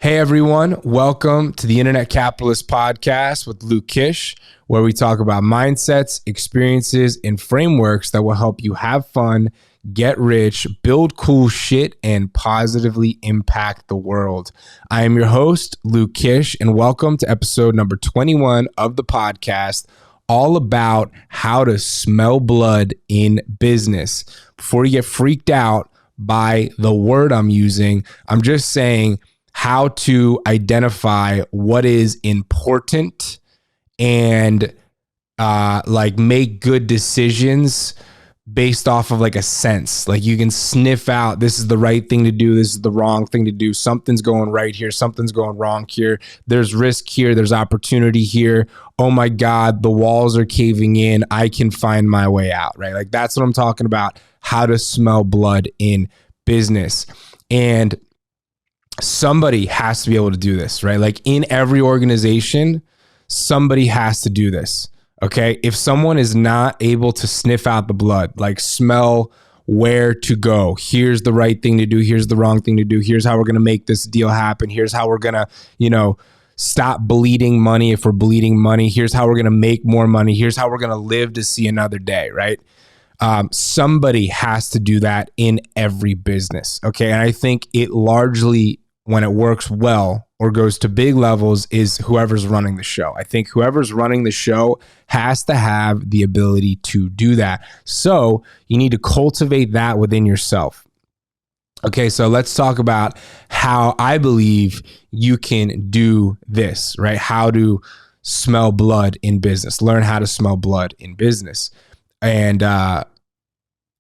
Hey everyone, welcome to the Internet Capitalist Podcast with Luke Kish, where we talk about mindsets, experiences, and frameworks that will help you have fun, get rich, build cool shit, and positively impact the world. I am your host, Luke Kish, and welcome to episode number 21 of the podcast, all about how to smell blood in business. Before you get freaked out by the word I'm using, I'm just saying how to identify what is important and make good decisions based off of like a sense. Like you can sniff out, this is the right thing to do, this is the wrong thing to do, something's going right here, something's going wrong here, there's risk here, there's opportunity here, oh my God, the walls are caving in, I can find my way out, right? Like that's what I'm talking about, how to smell blood in business. And somebody has to be able to do this, right? Like in every organization, somebody has to do this. Okay. If someone is not able to sniff out the blood, like smell where to go, here's the right thing to do, here's the wrong thing to do, here's how we're going to make this deal happen, here's how we're going to, stop bleeding money if we're bleeding money, here's how we're going to make more money, here's how we're going to live to see another day, right? Somebody has to do that in every business. Okay. And I think it largely, when it works well or goes to big levels, is whoever's running the show. I think whoever's running the show has to have the ability to do that. So you need to cultivate that within yourself. Okay, so let's talk about how I believe you can do this, right? How to smell blood in business, learn how to smell blood in business. And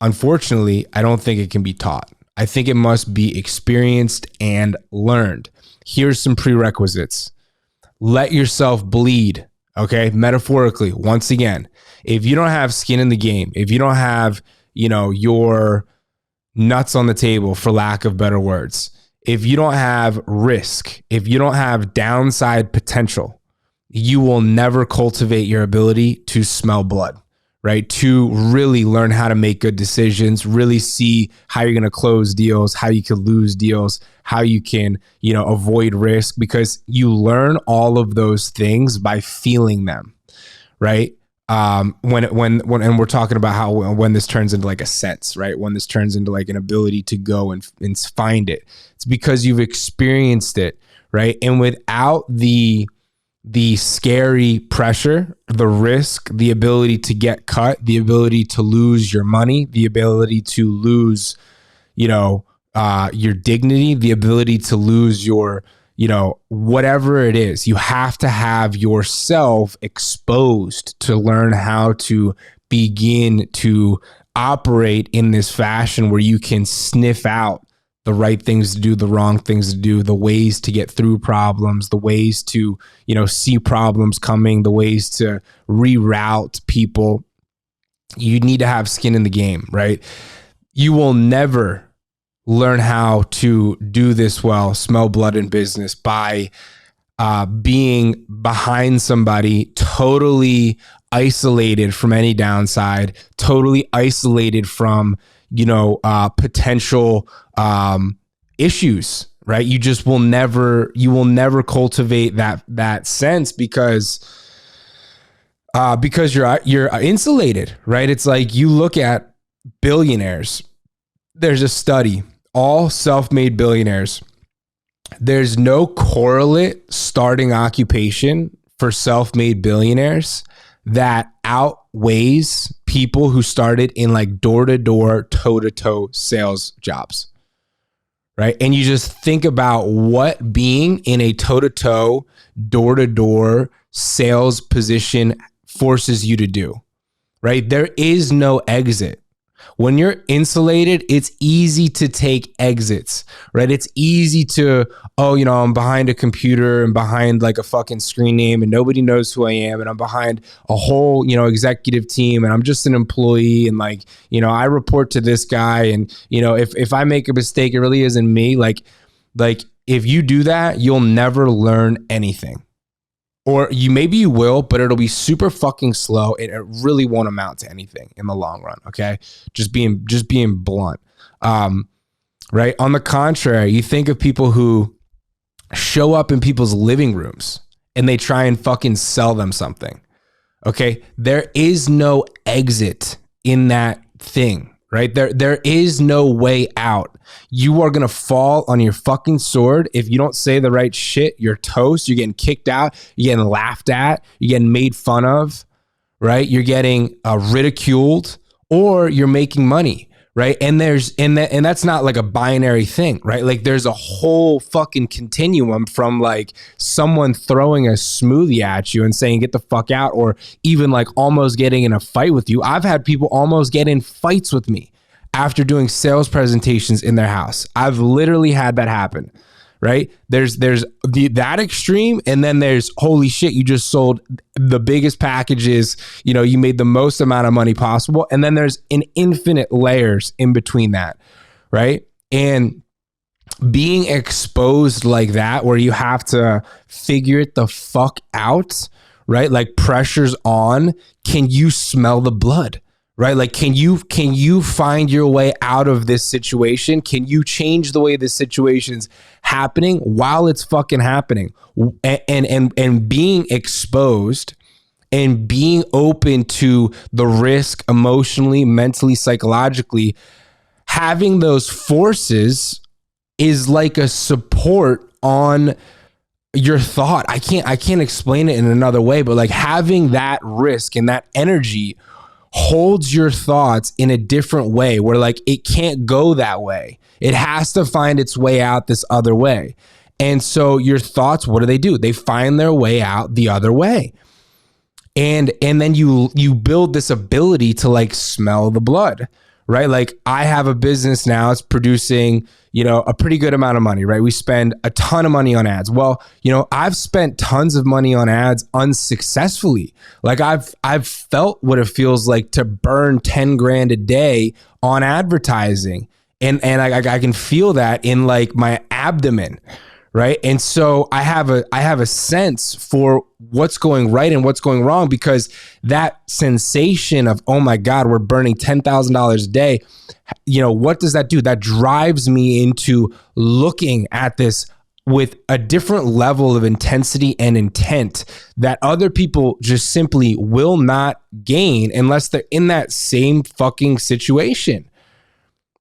unfortunately, I don't think it can be taught. I think it must be experienced and learned. Here's some prerequisites. Let yourself bleed, okay? Metaphorically, once again, if you don't have skin in the game, if you don't have, your nuts on the table, for lack of better words, if you don't have risk, if you don't have downside potential, you will never cultivate your ability to smell blood. Right? To really learn how to make good decisions, really see how you're going to close deals, how you can lose deals, how you can, avoid risk, because you learn all of those things by feeling them, right? When we're talking about how, when this turns into like a sense, right? When this turns into like an ability to go and find it, it's because you've experienced it, right? And without the scary pressure, the risk, the ability to get cut, the ability to lose your money, the ability to lose, your dignity, the ability to lose your, whatever it is, you have to have yourself exposed to learn how to begin to operate in this fashion where you can sniff out the right things to do, the wrong things to do, the ways to get through problems, the ways to, see problems coming, the ways to reroute people. You need to have skin in the game, right? You will never learn how to do this well, smell blood in business, by being behind somebody, totally isolated from any downside, totally isolated from potential issues, right? You will never cultivate that sense because you're insulated, right? It's like you look at billionaires. There's a study, all self-made billionaires. There's no correlate starting occupation for self-made billionaires that outweighs people who started in like door-to-door, toe-to-toe sales jobs, right? And you just think about what being in a toe-to-toe, door-to-door sales position forces you to do, right? There is no exit. When you're insulated, it's easy to take exits, right? It's easy to, I'm behind a computer and behind like a fucking screen name and nobody knows who I am. And I'm behind a whole, executive team and I'm just an employee. And like, I report to this guy and, if I make a mistake, it really isn't me. Like if you do that, you'll never learn anything. Or maybe you will, but it'll be super fucking slow and it really won't amount to anything in the long run. Okay. Just being blunt. Right. On the contrary, you think of people who show up in people's living rooms and they try and fucking sell them something. Okay. There is no exit in that thing, right? There is no way out. You are going to fall on your fucking sword. If you don't say the right shit, you're toast. You're getting kicked out. You're getting laughed at. You're getting made fun of, right? You're getting ridiculed, or you're making money. Right. And that's not like a binary thing, right? Like there's a whole fucking continuum from like someone throwing a smoothie at you and saying, get the fuck out, or even like almost getting in a fight with you. I've had people almost get in fights with me after doing sales presentations in their house. I've literally had that happen. Right. There's that extreme. And then there's, holy shit, you just sold the biggest packages, you made the most amount of money possible. And then there's an infinite layers in between that. Right. And being exposed like that, where you have to figure it the fuck out, right? Like pressure's on. Can you smell the blood? Right? Like, can you find your way out of this situation? Can you change the way this situation's happening while it's fucking happening? And being exposed and being open to the risk emotionally, mentally, psychologically, having those forces is like a support on your thought. I can't explain it in another way, but like having that risk and that energy holds your thoughts in a different way, where like it can't go that way. It has to find its way out this other way. And so your thoughts, what do? They find their way out the other way. And then you build this ability to like smell the blood, right? Like I have a business now, it's producing, a pretty good amount of money, right? We spend a ton of money on ads. Well, I've spent tons of money on ads unsuccessfully. Like I've felt what it feels like to burn 10 grand a day on advertising. And I can feel that in like my abdomen. Right. And so I have a sense for what's going right and what's going wrong, because that sensation of, oh my God, we're burning $10,000 a day. What does that do? That drives me into looking at this with a different level of intensity and intent that other people just simply will not gain unless they're in that same fucking situation.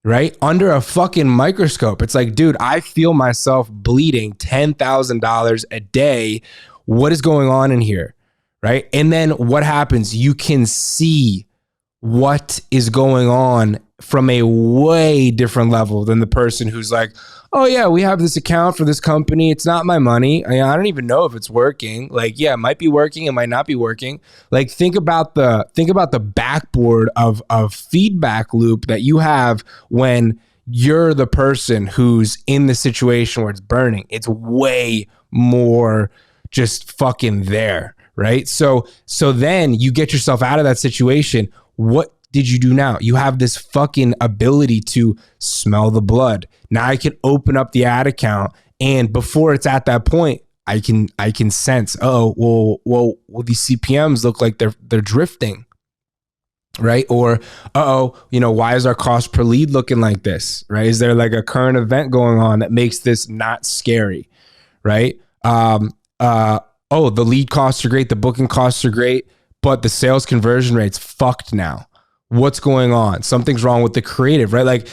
Right? Under a fucking microscope. It's like, dude, I feel myself bleeding $10,000 a day. What is going on in here? Right? And then what happens? You can see what is going on from a way different level than the person who's like, oh yeah, we have this account for this company. It's not my money. I don't even know if it's working. Like, yeah, it might be working. It might not be working. Like, think about the backboard of feedback loop that you have when you're the person who's in the situation where it's burning. It's way more just fucking there, right? So then you get yourself out of that situation. What did you do now? You have this fucking ability to smell the blood. Now I can open up the ad account, and before it's at that point, I can sense, well, these CPMs look like they're drifting, right? Or, why is our cost per lead looking like this, right? Is there like a current event going on that makes this not scary, right? The lead costs are great, the booking costs are great, but the sales conversion rate's fucked now. What's going on? Something's wrong with the creative, right? Like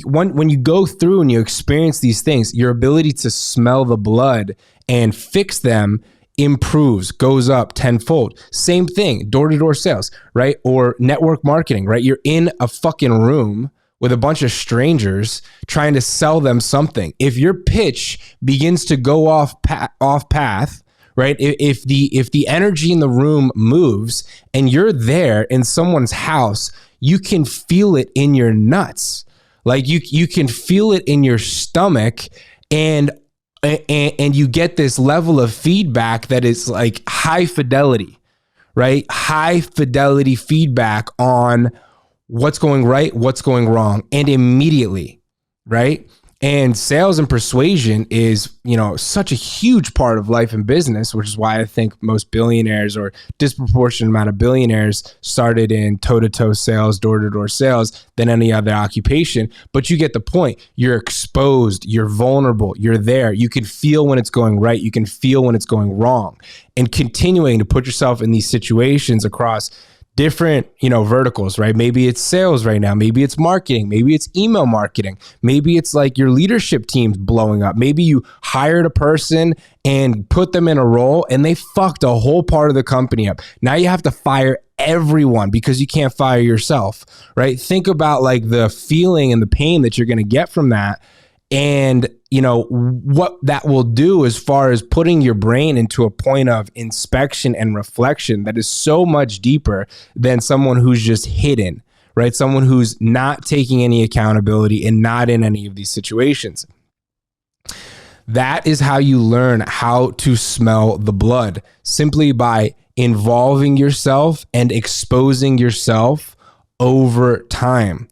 when you go through and you experience these things, your ability to smell the blood and fix them improves, goes up tenfold. Same thing, door-to-door sales, right? Or network marketing, right? You're in a fucking room with a bunch of strangers trying to sell them something. If your pitch begins to go off path, right? If the energy in the room moves and you're there in someone's house, you can feel it in your nuts. Like you can feel it in your stomach, and you get this level of feedback that is like high fidelity, right? High fidelity feedback on what's going right, what's going wrong, and immediately, right? And sales and persuasion is, such a huge part of life and business, which is why I think most billionaires or disproportionate amount of billionaires started in toe-to-toe sales, door-to-door sales than any other occupation. But you get the point. You're exposed, you're vulnerable, you're there. You can feel when it's going right. You can feel when it's going wrong. And continuing to put yourself in these situations across different, verticals, right? Maybe it's sales right now. Maybe it's marketing. Maybe it's email marketing. Maybe it's like your leadership team's blowing up. Maybe you hired a person and put them in a role and they fucked a whole part of the company up. Now you have to fire everyone because you can't fire yourself, right? Think about like the feeling and the pain that you're going to get from that. And, what that will do as far as putting your brain into a point of inspection and reflection that is so much deeper than someone who's just hidden, right? Someone who's not taking any accountability and not in any of these situations. That is how you learn how to smell the blood, simply by involving yourself and exposing yourself over time.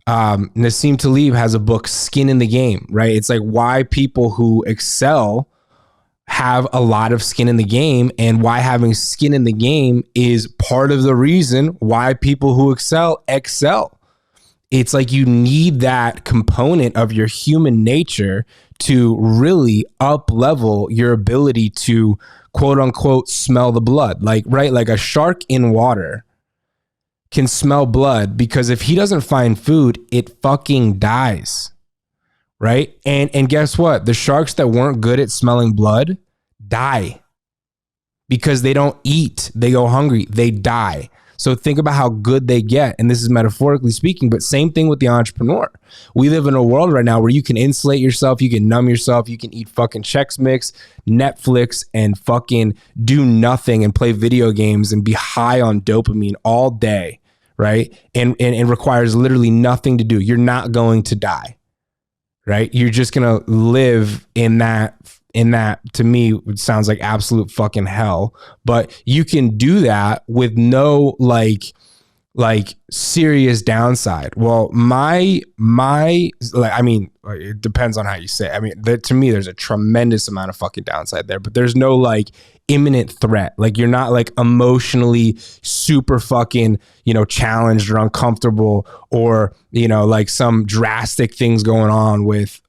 Nassim Taleb has a book, Skin in the Game, right? It's like why people who excel have a lot of skin in the game, and why having skin in the game is part of the reason why people who excel. It's like you need that component of your human nature to really up level your ability to quote unquote smell the blood. Like, right? Like a shark in water can smell blood because if he doesn't find food, it fucking dies, right? And guess what? The sharks that weren't good at smelling blood die because they don't eat. They go hungry. They die. So think about how good they get. And this is metaphorically speaking, but same thing with the entrepreneur. We live in a world right now where you can insulate yourself, you can numb yourself, you can eat fucking Chex Mix, Netflix, and fucking do nothing and play video games and be high on dopamine all day. Right. And requires literally nothing to do. You're not going to die. Right. You're just going to live in that, to me, it sounds like absolute fucking hell. But you can do that with no like serious downside. Well, it depends on how you say it. I mean, to me, there's a tremendous amount of fucking downside there, but there's no like imminent threat. Like you're not like emotionally super fucking, challenged or uncomfortable or, like some drastic things going on with,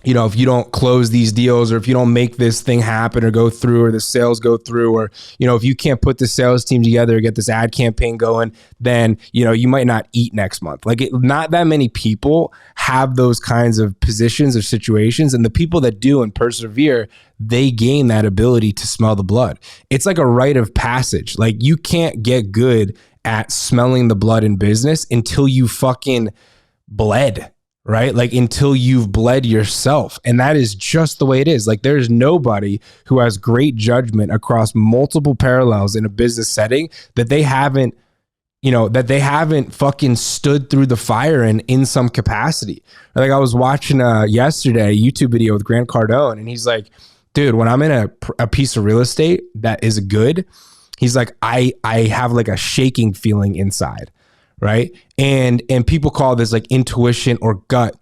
if you don't close these deals or if you don't make this thing happen or go through or the sales go through or, if you can't put the sales team together or get this ad campaign going, then, you might not eat next month. Like not that many people have those kinds of positions or situations. And the people that do and persevere, they gain that ability to smell the blood. It's like a rite of passage. Like you can't get good at smelling the blood in business until you fucking bled. Right? Like until you've bled yourself. And that is just the way it is. Like there's nobody who has great judgment across multiple parallels in a business setting that they haven't fucking stood through the fire in some capacity. Like I was watching yesterday a YouTube video with Grant Cardone, and he's like, dude, when I'm in a piece of real estate that is good, he's like, I have like a shaking feeling inside. Right. And people call this like intuition or gut.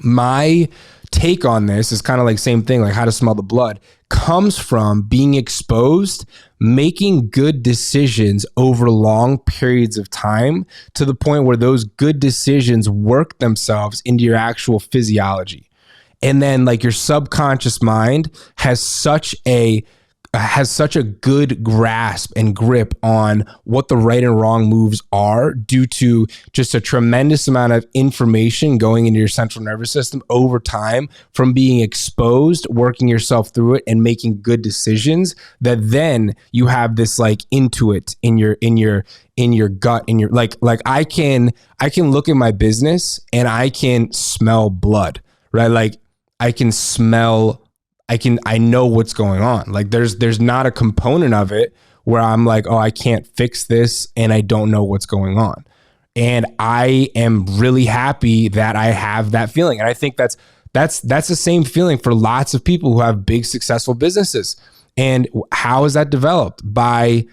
My take on this is kind of like same thing, like how to smell the blood comes from being exposed, making good decisions over long periods of time to the point where those good decisions work themselves into your actual physiology. And then like your subconscious mind has such a good grasp and grip on what the right and wrong moves are due to just a tremendous amount of information going into your central nervous system over time from being exposed, working yourself through it and making good decisions, that then you have this like intuit in your gut, in your like I can look at my business and I can smell blood, right? Like I know what's going on. Like there's not a component of it where I'm like, oh, I can't fix this and I don't know what's going on. And I am really happy that I have that feeling. And I think that's the same feeling for lots of people who have big successful businesses. And how is that developed? By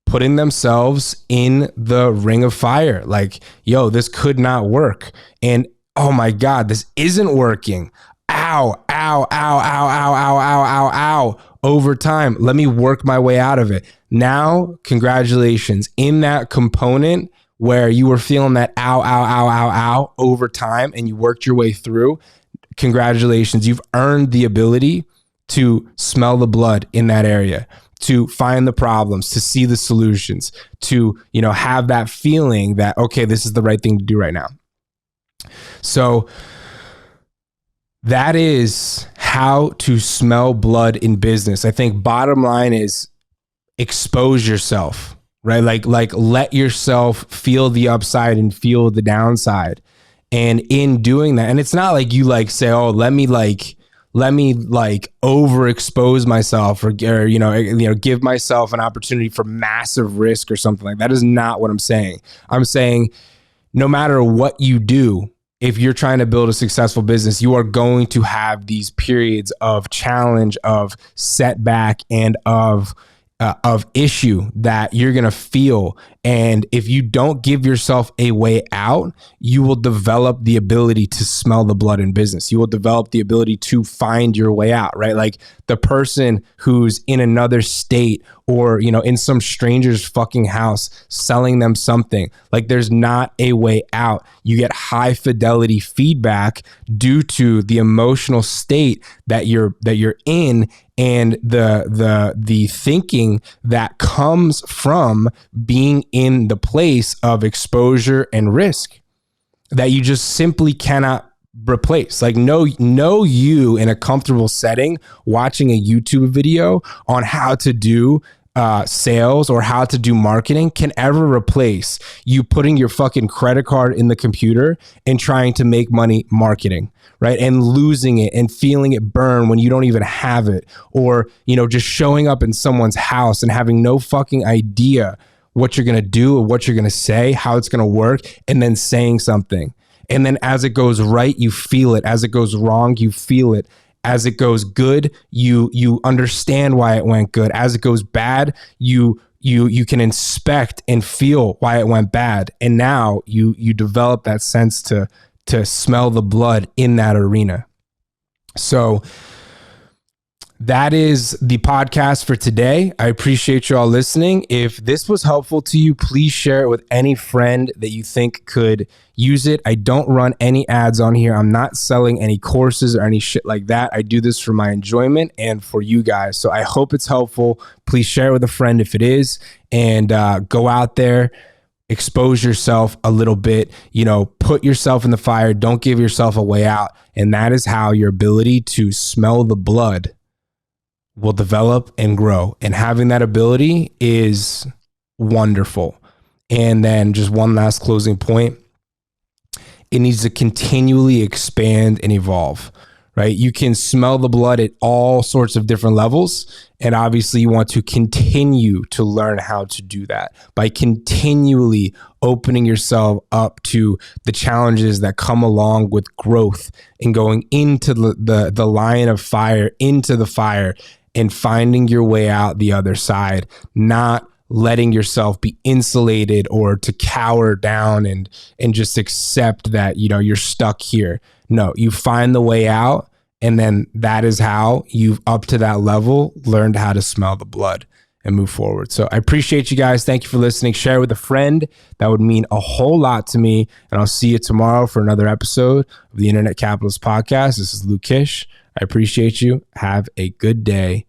putting themselves in the ring of fire. Like, yo, this could not work. And oh my God, this isn't working. Ow, ow, ow, ow, ow, ow, ow, ow, ow. Over time, let me work my way out of it. Now, congratulations. In that component where you were feeling that ow, ow, ow, ow, ow over time and you worked your way through, congratulations. You've earned the ability to smell the blood in that area, to find the problems, to see the solutions, to, have that feeling that, okay, this is the right thing to do right now. So that is how to smell blood in business. I think bottom line is expose yourself, right? Like let yourself feel the upside and feel the downside. And in doing that, and it's not like you say, oh, let me overexpose myself or give myself an opportunity for massive risk or something like that. Is not what I'm saying. I'm saying no matter what you do, if you're trying to build a successful business, you are going to have these periods of challenge, of setback, and of issue that you're going to feel. And if you don't give yourself a way out, you will develop the ability to smell the blood in business. You will develop the ability to find your way out, right? Like the person who's in another state or, in some stranger's fucking house selling them something, like there's not a way out. You get high fidelity feedback due to the emotional state that you're in, and the thinking that comes from being in the place of exposure and risk that you just simply cannot replace. Like no you in a comfortable setting watching a YouTube video on how to do sales or how to do marketing can ever replace you putting your fucking credit card in the computer and trying to make money marketing, right? And losing it and feeling it burn when you don't even have it, or, just showing up in someone's house and having no fucking idea what you're going to do or what you're going to say, how it's going to work, and then saying something. And then as it goes right, you feel it. As it goes wrong, you feel it. As it goes good, you understand why it went good. As it goes bad, you can inspect and feel why it went bad. And now you develop that sense to smell the blood in that arena. So that is the podcast for today. I appreciate you all listening. If this was helpful to you, please share it with any friend that you think could use it. I don't run any ads on here. I'm not selling any courses or any shit like that. I do this for my enjoyment and for you guys. So I hope it's helpful. Please share it with a friend if it is, and go out there, expose yourself a little bit, put yourself in the fire. Don't give yourself a way out. And that is how your ability to smell the blood will develop and grow. And having that ability is wonderful. And then just one last closing point. It needs to continually expand and evolve, right? You can smell the blood at all sorts of different levels. And obviously you want to continue to learn how to do that by continually opening yourself up to the challenges that come along with growth and going into the line of fire, into the fire, and finding your way out the other side, not letting yourself be insulated or to cower down and just accept that, you're stuck here. No, you find the way out. And then that is how you've up to that level learned how to smell the blood and move forward. So I appreciate you guys. Thank you for listening. Share it with a friend. That would mean a whole lot to me. And I'll see you tomorrow for another episode of the Internet Capitalist Podcast. This is Luke Kish. I appreciate you. Have a good day.